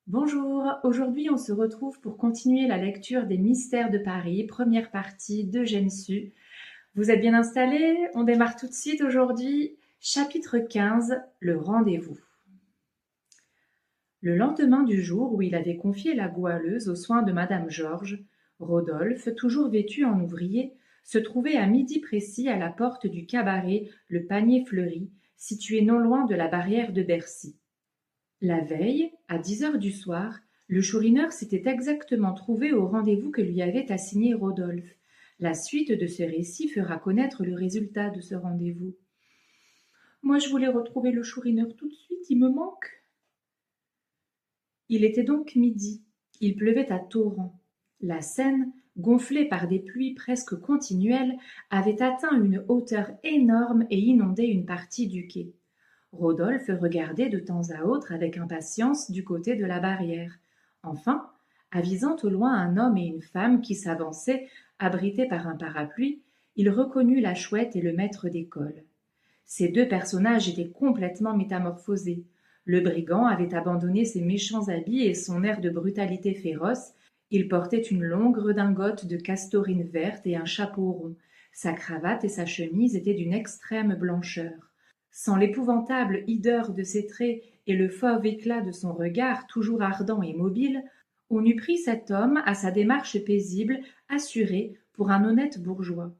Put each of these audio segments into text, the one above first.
Bonjour, aujourd'hui on se retrouve pour continuer la lecture des Mystères de Paris, première partie d'Eugène Sue. Vous êtes bien installés? On démarre tout de suite aujourd'hui. Chapitre 15, le rendez-vous. Le lendemain du jour où il avait confié la goualeuse aux soins de madame Georges, Rodolphe, toujours vêtu en ouvrier, se trouvait à midi précis à la porte du cabaret Le Panier Fleuri, situé non loin de la barrière de Bercy. La veille, à 10 heures du soir, le Chourineur s'était exactement trouvé au rendez-vous que lui avait assigné Rodolphe. La suite de ce récit fera connaître le résultat de ce rendez-vous. Moi, je voulais retrouver le Chourineur tout de suite, il me manque. Il était donc midi. Il pleuvait à torrents. La Seine, gonflée par des pluies presque continuelles, avait atteint une hauteur énorme et inondé une partie du quai. Rodolphe regardait de temps à autre avec impatience du côté de la barrière. Enfin, avisant au loin un homme et une femme qui s'avançaient, abrités par un parapluie, il reconnut la Chouette et le maître d'école. Ces deux personnages étaient complètement métamorphosés. Le brigand avait abandonné ses méchants habits et son air de brutalité féroce. Il portait une longue redingote de castorine verte et un chapeau rond. Sa cravate et sa chemise étaient d'une extrême blancheur. Sans l'épouvantable hideur de ses traits et le fauve éclat de son regard toujours ardent et mobile, on eût pris cet homme à sa démarche paisible, assurée, pour un honnête bourgeois.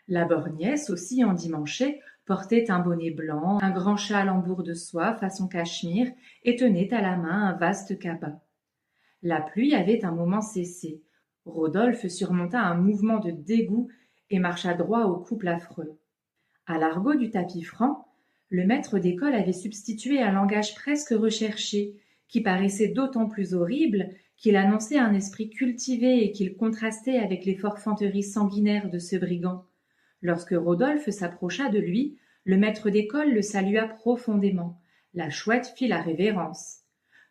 La borgnesse, aussi endimanchée, portait un bonnet blanc, un grand châle en bourre de soie façon cachemire, et tenait à la main un vaste cabas. La pluie avait un moment cessé. Rodolphe surmonta un mouvement de dégoût et marcha droit au couple affreux. À l'argot du tapis franc, le maître d'école avait substitué un langage presque recherché, qui paraissait d'autant plus horrible qu'il annonçait un esprit cultivé et qu'il contrastait avec les forfanteries sanguinaires de ce brigand. Lorsque Rodolphe s'approcha de lui, le maître d'école le salua profondément. La Chouette fit la révérence.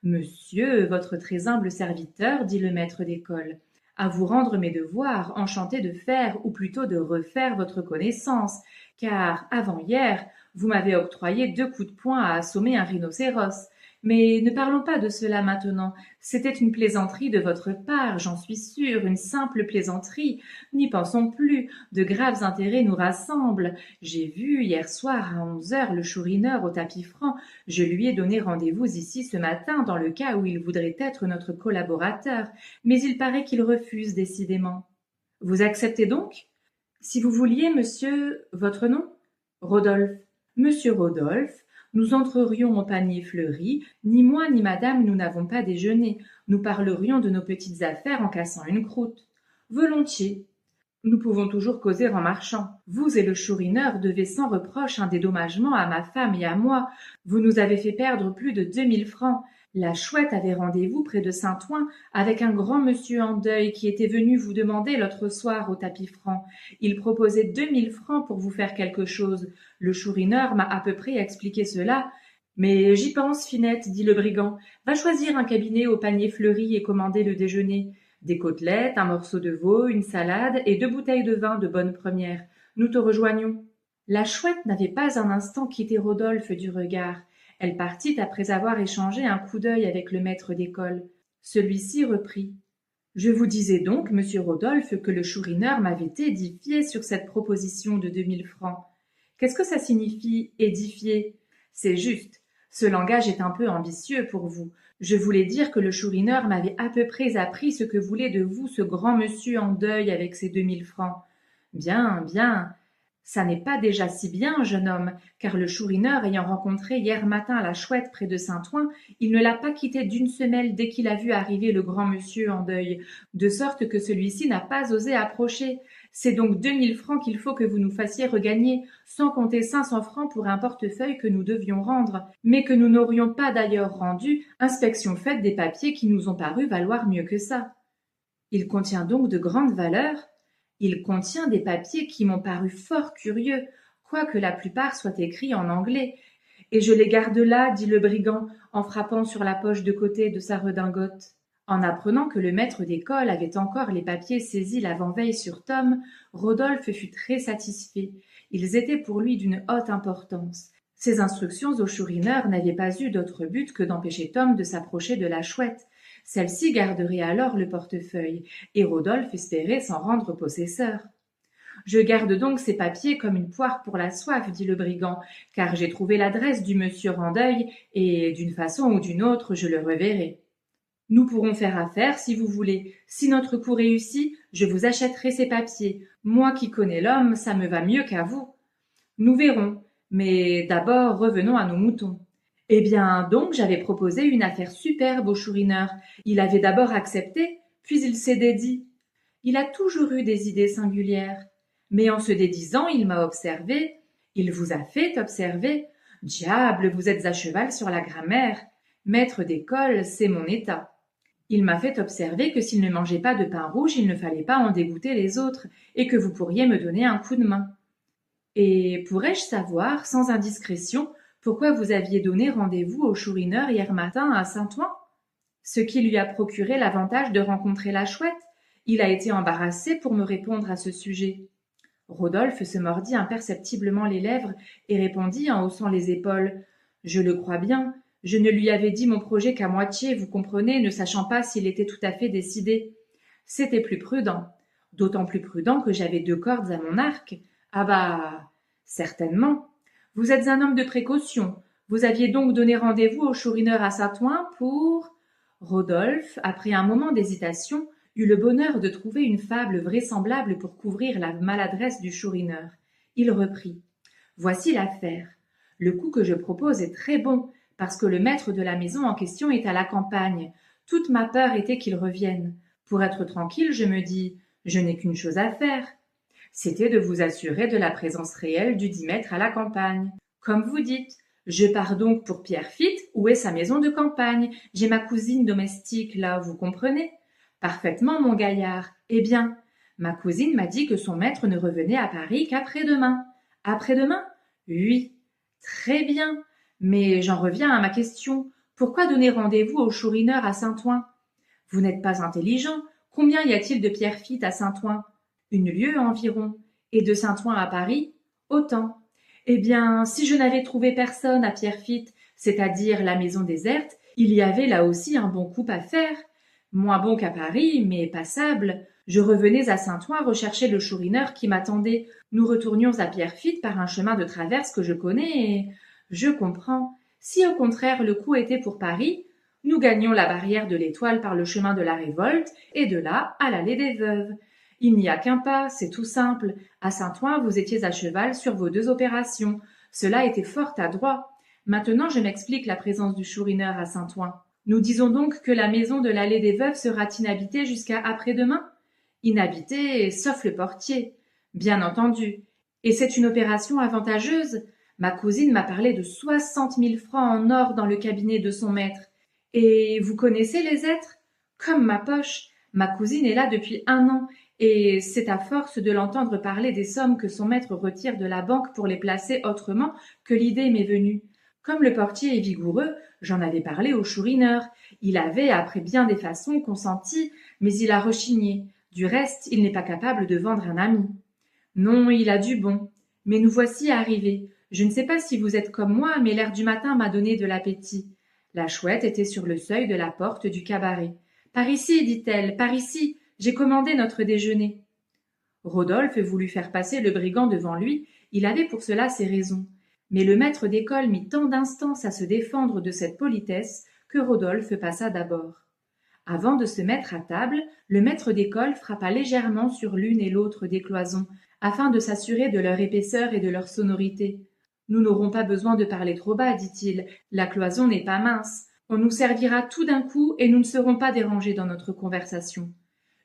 Monsieur, votre très humble serviteur, dit le maître d'école, à vous rendre mes devoirs, enchanté de faire, ou plutôt de refaire votre connaissance, car, avant-hier, vous m'avez octroyé 2 coups de poing à assommer un rhinocéros. Mais ne parlons pas de cela maintenant. C'était une plaisanterie de votre part, j'en suis sûre, une simple plaisanterie. N'y pensons plus, de graves intérêts nous rassemblent. J'ai vu hier soir à 11 heures le Chourineur au tapis franc. Je lui ai donné rendez-vous ici ce matin dans le cas où il voudrait être notre collaborateur, mais il paraît qu'il refuse décidément. Vous acceptez donc? Si vous vouliez, monsieur, votre nom? Rodolphe. Monsieur Rodolphe, nous entrerions au Panier Fleuri, ni moi ni madame nous n'avons pas déjeuné, nous parlerions de nos petites affaires en cassant une croûte. Volontiers. Nous pouvons toujours causer en marchant. Vous et le Chourineur devez sans reproche un dédommagement à ma femme et à moi. Vous nous avez fait perdre plus de 2000 francs. La Chouette avait rendez-vous près de Saint-Ouen avec un grand monsieur en deuil qui était venu vous demander l'autre soir au tapis franc. Il proposait 2000 francs pour vous faire quelque chose. Le Chourineur m'a à peu près expliqué cela. Mais j'y pense, Finette, dit le brigand. Va choisir un cabinet au Panier Fleuri et commander le déjeuner. Des côtelettes, un morceau de veau, une salade et 2 bouteilles de vin de bonne première. Nous te rejoignons. La Chouette n'avait pas un instant quitté Rodolphe du regard. Elle partit après avoir échangé un coup d'œil avec le maître d'école. Celui-ci reprit. Je vous disais donc, monsieur Rodolphe, que le Chourineur m'avait édifié sur cette proposition de 2000 francs. Qu'est-ce que ça signifie, édifier? C'est juste. Ce langage est un peu ambitieux pour vous. Je voulais dire que le Chourineur m'avait à peu près appris ce que voulait de vous ce grand monsieur en deuil avec ses 2000 francs. Bien, bien. Ça n'est pas déjà si bien, jeune homme, car le Chourineur ayant rencontré hier matin la Chouette près de Saint-Ouen, il ne l'a pas quitté d'une semelle dès qu'il a vu arriver le grand monsieur en deuil, de sorte que celui-ci n'a pas osé approcher. C'est donc 2000 francs qu'il faut que vous nous fassiez regagner, sans compter 500 francs pour un portefeuille que nous devions rendre, mais que nous n'aurions pas d'ailleurs rendu, inspection faite des papiers qui nous ont paru valoir mieux que ça. Il contient donc de grandes valeurs? Il contient des papiers qui m'ont paru fort curieux, quoique la plupart soient écrits en anglais. Et je les garde là, dit le brigand, en frappant sur la poche de côté de sa redingote. En apprenant que le maître d'école avait encore les papiers saisis l'avant-veille sur Tom, Rodolphe fut très satisfait. Ils étaient pour lui d'une haute importance. Ces instructions au Chourineur n'avaient pas eu d'autre but que d'empêcher Tom de s'approcher de la Chouette. Celle-ci garderait alors le portefeuille, et Rodolphe espérait s'en rendre possesseur. Je garde donc ces papiers comme une poire pour la soif, dit le brigand, car j'ai trouvé l'adresse du monsieur Randeuil, et d'une façon ou d'une autre je le reverrai. Nous pourrons faire affaire si vous voulez. Si notre coup réussit, je vous achèterai ces papiers. Moi qui connais l'homme, ça me va mieux qu'à vous. Nous verrons, mais d'abord revenons à nos moutons. Eh bien, donc, j'avais proposé une affaire superbe au Chourineur. Il avait d'abord accepté, puis il s'est dédit. Il a toujours eu des idées singulières. Mais en se dédisant, il m'a observé. Il vous a fait observer. Diable, vous êtes à cheval sur la grammaire. Maître d'école, c'est mon état. Il m'a fait observer que s'il ne mangeait pas de pain rouge, il ne fallait pas en dégoûter les autres, et que vous pourriez me donner un coup de main. Et pourrais-je savoir, sans indiscrétion, pourquoi vous aviez donné rendez-vous au Chourineur hier matin à Saint-Ouen? Ce qui lui a procuré l'avantage de rencontrer la Chouette. Il a été embarrassé pour me répondre à ce sujet. Rodolphe se mordit imperceptiblement les lèvres et répondit en haussant les épaules. Je le crois bien. Je ne lui avais dit mon projet qu'à moitié, vous comprenez, ne sachant pas s'il était tout à fait décidé. C'était plus prudent. D'autant plus prudent que j'avais 2 cordes à mon arc. Ah bah, certainement. Vous êtes un homme de précaution. Vous aviez donc donné rendez-vous au Chourineur à Saint-Ouen pour… Rodolphe, après un moment d'hésitation, eut le bonheur de trouver une fable vraisemblable pour couvrir la maladresse du Chourineur. Il reprit. Voici l'affaire. Le coup que je propose est très bon, parce que le maître de la maison en question est à la campagne. Toute ma peur était qu'il revienne. Pour être tranquille, je me dis, je n'ai qu'une chose à faire. C'était de vous assurer de la présence réelle du dit maître à la campagne. Comme vous dites, je pars donc pour Pierrefitte, où est sa maison de campagne. J'ai ma cousine domestique là, vous comprenez? Parfaitement, mon gaillard. Eh bien, ma cousine m'a dit que son maître ne revenait à Paris qu'après-demain. Après-demain? Oui. Très bien. Mais j'en reviens à ma question. Pourquoi donner rendez-vous au Chourineur à Saint-Ouen? Vous n'êtes pas intelligent. Combien y a-t-il de Pierrefitte à Saint-Ouen? 1 lieue environ. Et de Saint-Ouen à Paris? Autant. Eh bien, si je n'avais trouvé personne à Pierrefitte, c'est-à-dire la maison déserte, il y avait là aussi un bon coup à faire. Moins bon qu'à Paris, mais passable. Je revenais à Saint-Ouen rechercher le Chourineur qui m'attendait. Nous retournions à Pierrefitte par un chemin de traverse que je connais et… Je comprends. Si au contraire le coup était pour Paris, nous gagnions la barrière de l'Étoile par le chemin de la Révolte et de là à l'allée des Veuves. Il n'y a qu'un pas, c'est tout simple. À Saint-Ouen, vous étiez à cheval sur vos 2 opérations. Cela était fort adroit. Maintenant, je m'explique la présence du Chourineur à Saint-Ouen. Nous disons donc que la maison de l'allée des Veuves sera inhabitée jusqu'à après-demain? Inhabitée, sauf le portier. Bien entendu. Et c'est une opération avantageuse. Ma cousine m'a parlé de 60 000 francs en or dans le cabinet de son maître. Et vous connaissez les êtres? Comme ma poche. Ma cousine est là depuis 1 an, et c'est à force de l'entendre parler des sommes que son maître retire de la banque pour les placer autrement que l'idée m'est venue. Comme le portier est vigoureux, j'en avais parlé au Chourineur. Il avait, après bien des façons, consenti, mais il a rechigné. Du reste, il n'est pas capable de vendre un ami. Non, il a du bon. Mais nous voici arrivés. Je ne sais pas si vous êtes comme moi, mais l'air du matin m'a donné de l'appétit. La Chouette était sur le seuil de la porte du cabaret. Par ici, dit-elle, par ici. J'ai commandé notre déjeuner. Rodolphe voulut faire passer le brigand devant lui. Il avait pour cela ses raisons. Mais le maître d'école mit tant d'instance à se défendre de cette politesse que Rodolphe passa d'abord. Avant de se mettre à table, le maître d'école frappa légèrement sur l'une et l'autre des cloisons, afin de s'assurer de leur épaisseur et de leur sonorité. Nous n'aurons pas besoin de parler trop bas, dit-il. La cloison n'est pas mince. On nous servira tout d'un coup et nous ne serons pas dérangés dans notre conversation.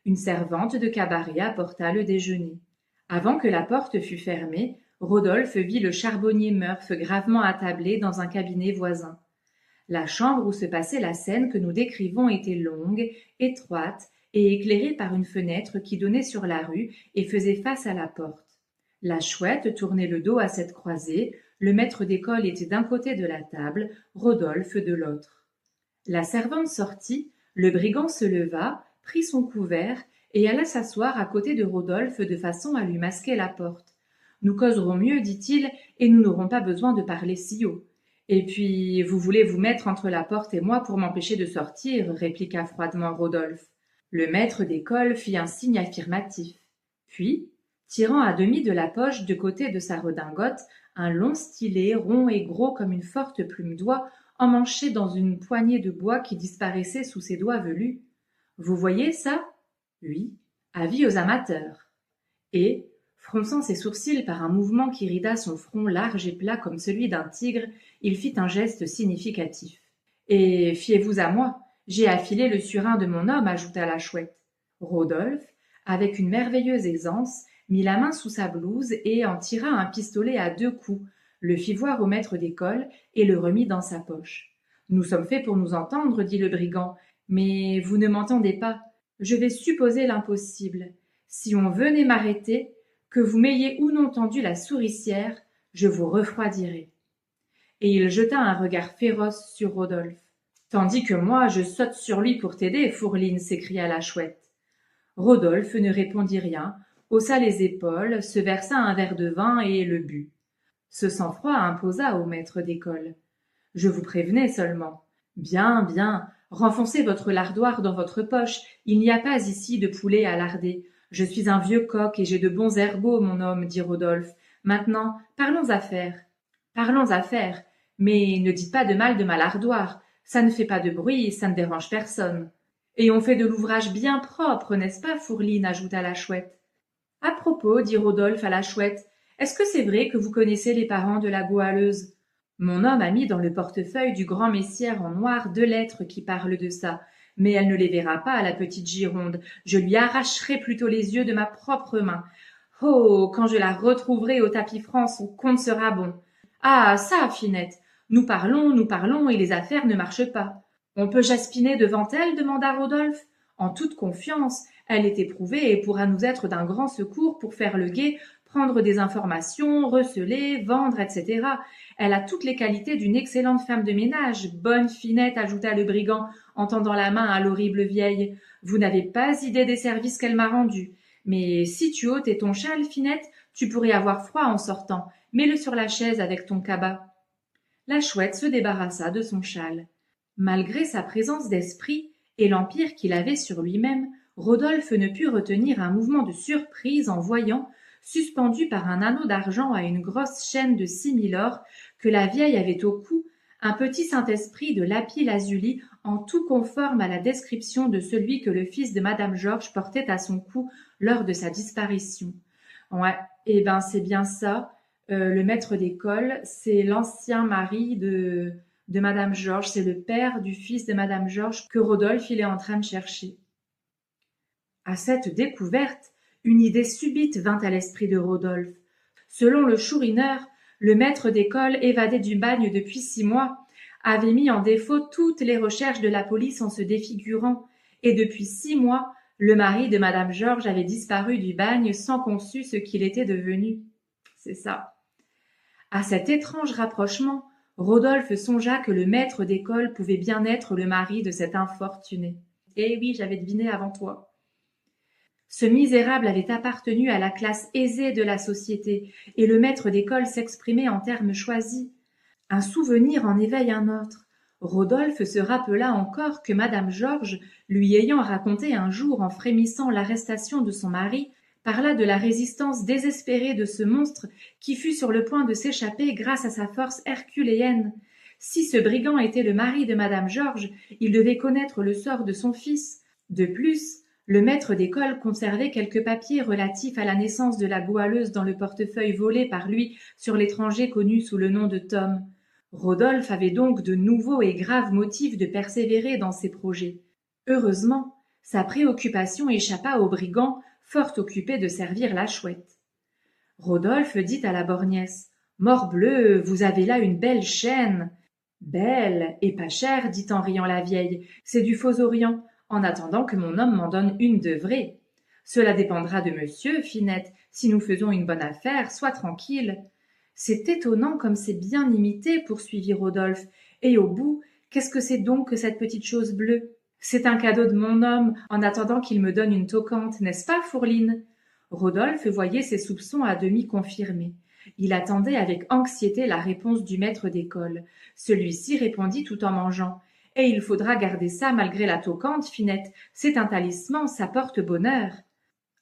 Une servante de cabaret apporta le déjeuner. Avant que la porte fût fermée, Rodolphe vit le charbonnier Murph gravement attablé dans un cabinet voisin. La chambre où se passait la scène que nous décrivons était longue, étroite et éclairée par une fenêtre qui donnait sur la rue et faisait face à la porte. La Chouette tournait le dos à cette croisée, le maître d'école était d'un côté de la table, Rodolphe de l'autre. La servante sortit, le brigand se leva, prit son couvert et alla s'asseoir à côté de Rodolphe de façon à lui masquer la porte. Nous causerons mieux, dit-il, et nous n'aurons pas besoin de parler si haut. Et puis, vous voulez vous mettre entre la porte et moi pour m'empêcher de sortir, répliqua froidement Rodolphe. Le maître d'école fit un signe affirmatif. Puis, tirant à demi de la poche de côté de sa redingote un long stylet rond et gros comme une forte plume d'oie, emmanché dans une poignée de bois qui disparaissait sous ses doigts velus. Vous voyez ça? Oui. Avis aux amateurs. Et, fronçant ses sourcils par un mouvement qui rida son front large et plat comme celui d'un tigre, il fit un geste significatif. Et fiez-vous à moi, j'ai affilé le surin de mon homme, ajouta la chouette. Rodolphe, avec une merveilleuse aisance, mit la main sous sa blouse et en tira un pistolet à 2 coups, le fit voir au maître d'école et le remit dans sa poche. Nous sommes faits pour nous entendre, dit le brigand, mais vous ne m'entendez pas. Je vais supposer l'impossible. Si on venait m'arrêter, que vous m'ayez ou non tendu la souricière, je vous refroidirai. Et il jeta un regard féroce sur Rodolphe. Tandis que moi, je saute sur lui pour t'aider, fourline, s'écria la chouette. Rodolphe ne répondit rien, haussa les épaules, se versa un verre de vin et le but. Ce sang-froid imposa au maître d'école. Je vous prévenais seulement. Bien, bien, renfoncez votre lardoire dans votre poche, il n'y a pas ici de poulet à larder. Je suis un vieux coq et j'ai de bons ergots, mon homme, dit Rodolphe. Maintenant, parlons affaires. Parlons affaires, mais ne dites pas de mal de ma lardoire. Ça ne fait pas de bruit, ça ne dérange personne. Et on fait de l'ouvrage bien propre, n'est-ce pas, fourline, ajouta la chouette. À propos, dit Rodolphe à la chouette, est-ce que c'est vrai que vous connaissez les parents de la goualeuse? Mon homme a mis dans le portefeuille du grand messière en noir 2 lettres qui parlent de ça, mais elle ne les verra pas, la petite Gironde. Je lui arracherai plutôt les yeux de ma propre main. Oh, quand je la retrouverai au tapis franc, son compte sera bon. Ah, ça, Finette, nous parlons, et les affaires ne marchent pas. On peut jaspiner devant elle, demanda Rodolphe. En toute confiance, elle est éprouvée et pourra nous être d'un grand secours pour faire le guet, prendre des informations, receler, vendre, etc. Elle a toutes les qualités d'une excellente femme de ménage. Bonne Finette, ajouta le brigand, en tendant la main à l'horrible vieille. Vous n'avez pas idée des services qu'elle m'a rendus. Mais si tu ôtais ton châle, Finette, tu pourrais avoir froid en sortant. Mets-le sur la chaise avec ton cabas. La chouette se débarrassa de son châle. Malgré sa présence d'esprit et l'empire qu'il avait sur lui-même, Rodolphe ne put retenir un mouvement de surprise en voyant, suspendu par un anneau d'argent à une grosse chaîne de 6 000 or, que la vieille avait au cou, un petit Saint-Esprit de lapis-lazuli en tout conforme à la description de celui que le fils de madame Georges portait à son cou lors de sa disparition. Ouais, eh ben c'est bien ça. Le maître d'école, c'est l'ancien mari de madame Georges, c'est le père du fils de madame Georges que Rodolphe il est en train de chercher. À cette découverte, une idée subite vint à l'esprit de Rodolphe. Selon le Chourineur, le maître d'école, évadé du bagne depuis 6 mois, avait mis en défaut toutes les recherches de la police en se défigurant, et depuis 6 mois, le mari de madame Georges avait disparu du bagne sans qu'on sût ce qu'il était devenu. C'est ça. À cet étrange rapprochement, Rodolphe songea que le maître d'école pouvait bien être le mari de cet infortuné. Eh oui, j'avais deviné avant toi. Ce misérable avait appartenu à la classe aisée de la société, et le maître d'école s'exprimait en termes choisis. Un souvenir en éveille un autre. Rodolphe se rappela encore que madame Georges, lui ayant raconté un jour en frémissant l'arrestation de son mari, parla de la résistance désespérée de ce monstre qui fut sur le point de s'échapper grâce à sa force herculéenne. Si ce brigand était le mari de madame Georges, il devait connaître le sort de son fils. De plus, le maître d'école conservait quelques papiers relatifs à la naissance de la goualeuse dans le portefeuille volé par lui sur l'étranger connu sous le nom de Tom. Rodolphe avait donc de nouveaux et graves motifs de persévérer dans ses projets. Heureusement, sa préoccupation échappa au brigand, fort occupé de servir la chouette. Rodolphe dit à la borgnesse: « Morbleu, vous avez là une belle chaîne. »« Belle et pas chère, dit en riant la vieille, c'est du faux orient, en attendant que mon homme m'en donne une de vraie. Cela dépendra de monsieur, Finette, si nous faisons une bonne affaire, sois tranquille. » C'est étonnant comme c'est bien imité, poursuivit Rodolphe, et au bout, qu'est-ce que c'est donc que cette petite chose bleue? C'est un cadeau de mon homme, en attendant qu'il me donne une toquante, n'est-ce pas, fourline? Rodolphe voyait ses soupçons à demi confirmés. Il attendait avec anxiété la réponse du maître d'école. Celui-ci répondit tout en mangeant. « Et il faudra garder ça malgré la toquante, Finette. C'est un talisman, ça porte bonheur. »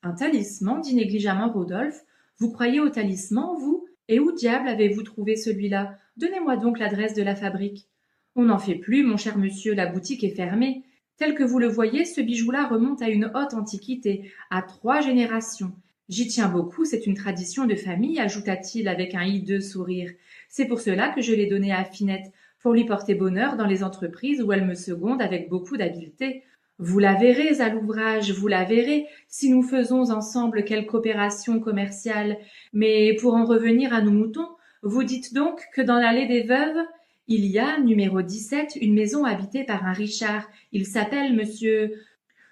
Un talisman, dit négligemment Rodolphe. Vous croyez au talisman, vous? Et où diable avez-vous trouvé celui-là? Donnez-moi donc l'adresse de la fabrique. On n'en fait plus, mon cher monsieur, la boutique est fermée. Tel que vous le voyez, ce bijou-là remonte à une haute antiquité, à 3 générations. J'y tiens beaucoup, c'est une tradition de famille, ajouta-t-il avec un hideux sourire. C'est pour cela que je l'ai donné à Finette, pour lui porter bonheur dans les entreprises où elle me seconde avec beaucoup d'habileté. Vous la verrez à l'ouvrage, vous la verrez, si nous faisons ensemble quelque opération commerciale. Mais pour en revenir à nos moutons, vous dites donc que dans l'allée des Veuves, il y a, numéro 17, une maison habitée par un Richard. Il s'appelle monsieur...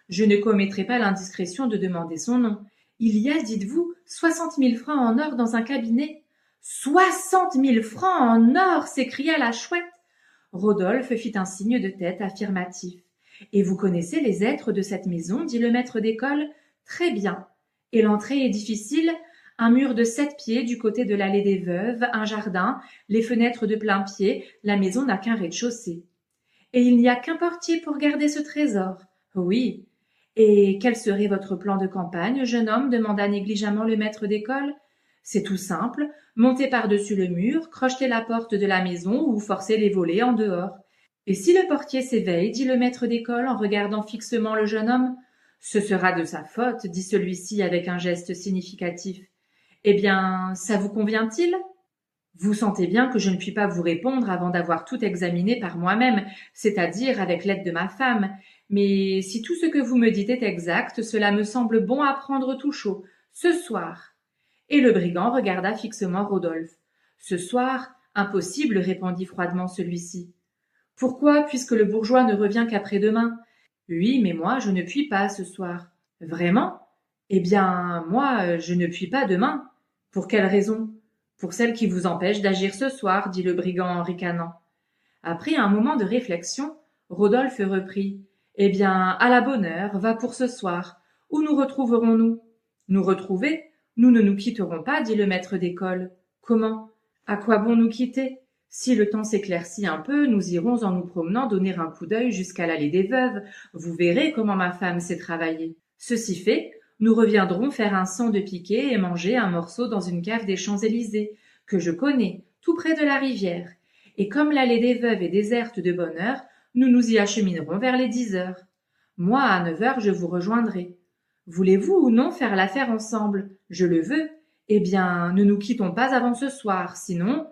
Je ne commettrai pas l'indiscrétion de demander son nom. Il y a, dites-vous, 60 000 francs en or dans un cabinet. 60 000 francs en or, s'écria la chouette. Rodolphe fit un signe de tête affirmatif. Et vous connaissez les êtres de cette maison, dit le maître d'école. Très bien. Et l'entrée est difficile? Un mur de 7 pieds du côté de l'allée des Veuves, un jardin, les fenêtres de plein pied, la maison n'a qu'un rez-de-chaussée. Et il n'y a qu'un portier pour garder ce trésor? Oui. Et quel serait votre plan de campagne, jeune homme? Demanda négligemment le maître d'école. C'est tout simple, monter par-dessus le mur, crocheter la porte de la maison ou forcer les volets en dehors. Et si le portier s'éveille, dit le maître d'école en regardant fixement le jeune homme, ce sera de sa faute, dit celui-ci avec un geste significatif. Eh bien, ça vous convient-il? Vous sentez bien que je ne puis pas vous répondre avant d'avoir tout examiné par moi-même, c'est-à-dire avec l'aide de ma femme. Mais si tout ce que vous me dites est exact, cela me semble bon à prendre tout chaud, ce soir. Et le brigand regarda fixement Rodolphe. Ce soir, impossible, répondit froidement celui-ci. Pourquoi, puisque le bourgeois ne revient qu'après-demain? Oui, mais moi, je ne puis pas ce soir. Vraiment? Eh bien, moi, je ne puis pas demain. Pour quelle raison? Pour celle qui vous empêche d'agir ce soir, dit le brigand en ricanant. Après un moment de réflexion, Rodolphe reprit. Eh bien, à la bonne heure, va pour ce soir. Où nous retrouverons-nous? Nous retrouver? Nous ne nous quitterons pas, dit le maître d'école. Comment? À quoi bon nous quitter? Si le temps s'éclaircit un peu, nous irons en nous promenant donner un coup d'œil jusqu'à l'allée des Veuves. Vous verrez comment ma femme sait travailler. Ceci fait, nous reviendrons faire un cent de piquet et manger un morceau dans une cave des Champs-Élysées, que je connais, tout près de la rivière. Et comme l'allée des Veuves est déserte de bonne heure, nous nous y acheminerons vers les 10 heures. Moi, à 9 heures, je vous rejoindrai. Voulez-vous ou non faire l'affaire ensemble? Je le veux. Eh bien, ne nous quittons pas avant ce soir, sinon,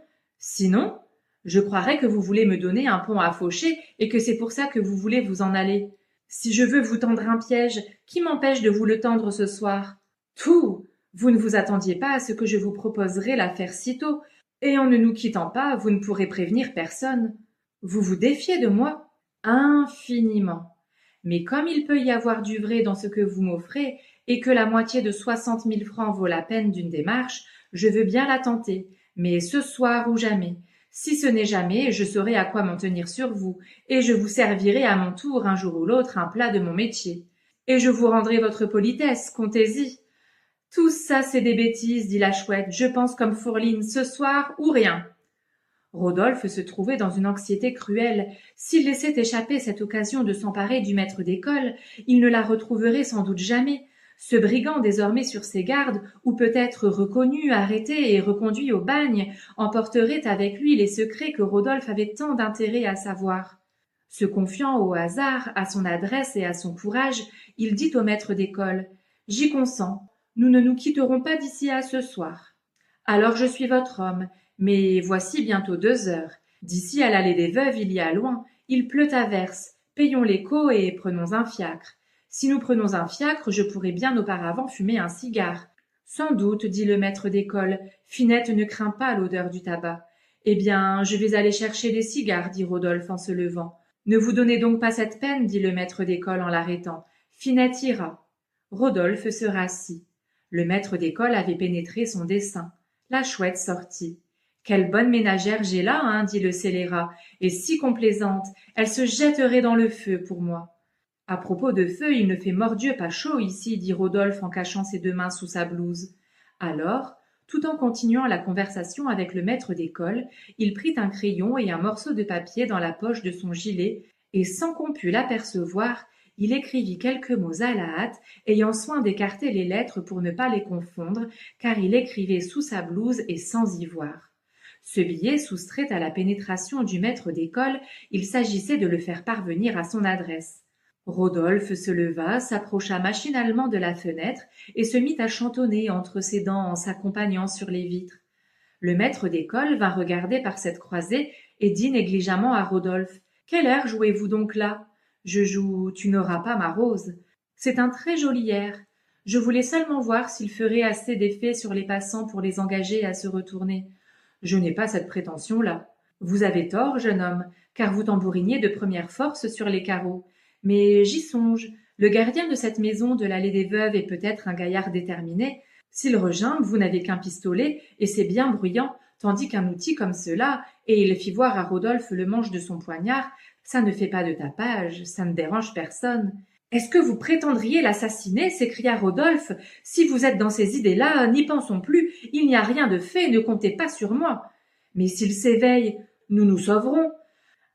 je croirais que vous voulez me donner un pont à faucher et que c'est pour ça que vous voulez vous en aller. Si je veux vous tendre un piège, qui m'empêche de vous le tendre ce soir? Tout! Vous ne vous attendiez pas à ce que je vous proposerais l'affaire sitôt, et en ne nous quittant pas, vous ne pourrez prévenir personne. Vous vous défiez de moi? Infiniment. Mais comme il peut y avoir du vrai dans ce que vous m'offrez, et que la moitié de 60 000 francs vaut la peine d'une démarche, je veux bien la tenter, mais ce soir ou jamais. Si ce n'est jamais, je saurai à quoi m'en tenir sur vous, et je vous servirai à mon tour un jour ou l'autre un plat de mon métier. Et je vous rendrai votre politesse, comptez-y. Tout ça, c'est des bêtises, dit la chouette. Je pense comme Fourline, ce soir ou rien. Rodolphe se trouvait dans une anxiété cruelle. S'il laissait échapper cette occasion de s'emparer du maître d'école, il ne la retrouverait sans doute jamais. Ce brigand, désormais sur ses gardes, ou peut-être reconnu, arrêté et reconduit au bagne, emporterait avec lui les secrets que Rodolphe avait tant d'intérêt à savoir. Se confiant au hasard, à son adresse et à son courage, il dit au maître d'école « J'y consens, nous ne nous quitterons pas d'ici à ce soir. Alors je suis votre homme, mais voici bientôt 2 heures. D'ici à l'allée des Veuves, il y a loin, il pleut à verse, payons l'écho et prenons un fiacre. Si nous prenons un fiacre, je pourrai bien auparavant fumer un cigare. Sans doute, dit le maître d'école, Finette ne craint pas l'odeur du tabac. Eh bien, je vais aller chercher des cigares, dit Rodolphe en se levant. Ne vous donnez donc pas cette peine, dit le maître d'école en l'arrêtant. Finette ira. Rodolphe se rassit. Le maître d'école avait pénétré son dessein. La chouette sortit. Quelle bonne ménagère j'ai là, hein, dit le scélérat, et si complaisante, elle se jetterait dans le feu pour moi. À propos de feu, il ne fait mordieu pas chaud ici, dit Rodolphe en cachant ses 2 mains sous sa blouse. Alors, tout en continuant la conversation avec le maître d'école, il prit un crayon et un morceau de papier dans la poche de son gilet, et sans qu'on pût l'apercevoir, il écrivit quelques mots à la hâte, ayant soin d'écarter les lettres pour ne pas les confondre, car il écrivait sous sa blouse et sans y voir. Ce billet soustrait à la pénétration du maître d'école, il s'agissait de le faire parvenir à son adresse. Rodolphe se leva, s'approcha machinalement de la fenêtre et se mit à chantonner entre ses dents en s'accompagnant sur les vitres. Le maître d'école vint regarder par cette croisée et dit négligemment à Rodolphe: Quel air jouez-vous donc là? Je joue Tu n'auras pas ma rose. C'est un très joli air. Je voulais seulement voir s'il ferait assez d'effet sur les passants pour les engager à se retourner. Je n'ai pas cette prétention-là. Vous avez tort, jeune homme, car vous tambouriniez de première force sur les carreaux. Mais j'y songe. Le gardien de cette maison de l'allée des Veuves est peut-être un gaillard déterminé. S'il regimbe, vous n'avez qu'un pistolet, et c'est bien bruyant, tandis qu'un outil comme cela, et il fit voir à Rodolphe le manche de son poignard, ça ne fait pas de tapage, ça ne dérange personne. Est-ce que vous prétendriez l'assassiner? S'écria Rodolphe. Si vous êtes dans ces idées-là, n'y pensons plus, il n'y a rien de fait, ne comptez pas sur moi. Mais s'il s'éveille, nous nous sauverons.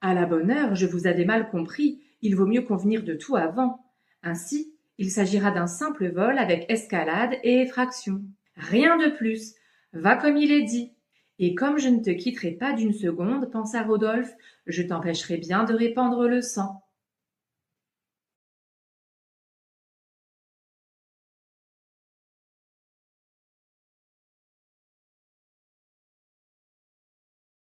À la bonne heure, je vous avais mal compris, il vaut mieux convenir de tout avant. Ainsi, il s'agira d'un simple vol avec escalade et effraction. Rien de plus. Va comme il est dit. Et comme je ne te quitterai pas d'une seconde, pensa Rodolphe, je t'empêcherai bien de répandre le sang.